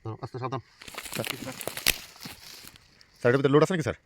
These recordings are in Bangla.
আস্তে সাবধান। স্যার এটার ভিতরে লোড আছে নাকি স্যার?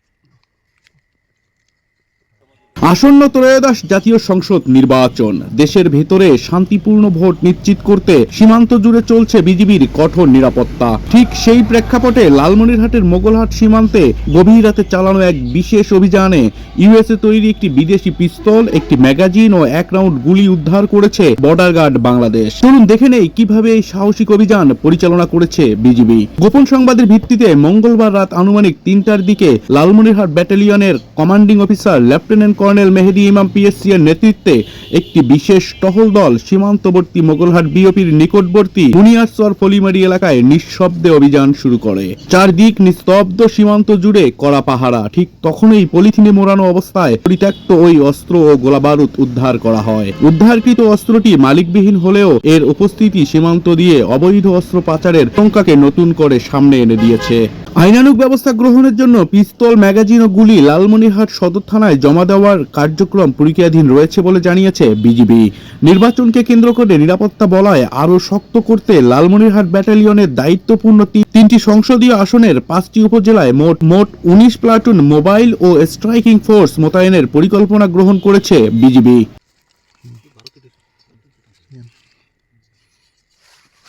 আসন্ন ত্রয়োদশ জাতীয় সংসদ নির্বাচন, দেশের ভেতরে শান্তিপূর্ণ ভোট নিশ্চিত করতে সীমান্ত জুড়ে চলছে বিজিবির কঠোর নিরাপত্তা। ঠিক সেই প্রেক্ষাপটে লালমনিরহাটের মোগলহাট সীমান্তে গভীর রাতে চালানো এক বিশেষ অভিযানে ইউএসএ তৈরি একটি বিদেশি পিস্তল, একটি ম্যাগাজিন ও 1 রাউন্ড গুলি উদ্ধার করেছে বর্ডার গার্ড বাংলাদেশ। চলুন দেখে নেই কিভাবে এই সাহসিক অভিযান পরিচালনা করেছে বিজিবি। গোপন সংবাদের ভিত্তিতে মঙ্গলবার রাত আনুমানিক 3টার দিকে লালমনিরহাট ব্যাটালিয়নের commanding officer lieutenant colonel Mehedi Imam PSC এর নেতৃত্বে একটি বিশেষ টহল দল সীমান্তবর্তী মোগলহাট বিওপির নিকটবর্তী বুনিয়াদচর ফলিমারি এলাকায় নিঃশব্দে অভিযান শুরু করে। চারদিক নিস্তব্ধ, সীমান্ত জুড়ে কড়া পাহারা। ঠিক তখনই পলিথিনে মোড়ানো অবস্থায় পরিত্যক্ত ওই অস্ত্র ও গোলাবারুদ উদ্ধার করা হয়। উদ্ধারকৃত অস্ত্রটি মালিকবিহীন হলেও এর উপস্থিতি সীমান্ত দিয়ে অবৈধ অস্ত্র পাচারের আশঙ্কাকে নতুন করে সামনে এনে দিয়েছে। আইনানুগ ব্যবস্থা গ্রহণের জন্য পিস্তল, ম্যাগাজিন ও গুলি লালমনিরহাট সদর থানায় জমা দেওয়ার কার্যক্রম প্রক্রিয়াধীন রয়েছে বলে জানিয়েছে বিজিবি। নির্বাচনকে কেন্দ্র করে নিরাপত্তা বলয় আরও শক্ত করতে লালমনিরহাট ব্যাটালিয়নের দায়িত্বপূর্ণ 3টি সংসদীয় আসনের 5টি উপজেলায় মোট 19 প্লাটুন মোবাইল ও স্ট্রাইকিং ফোর্স মোতায়েনের পরিকল্পনা গ্রহণ করেছে বিজিবি।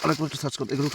আরেকটু সার্চ করতে এগুলো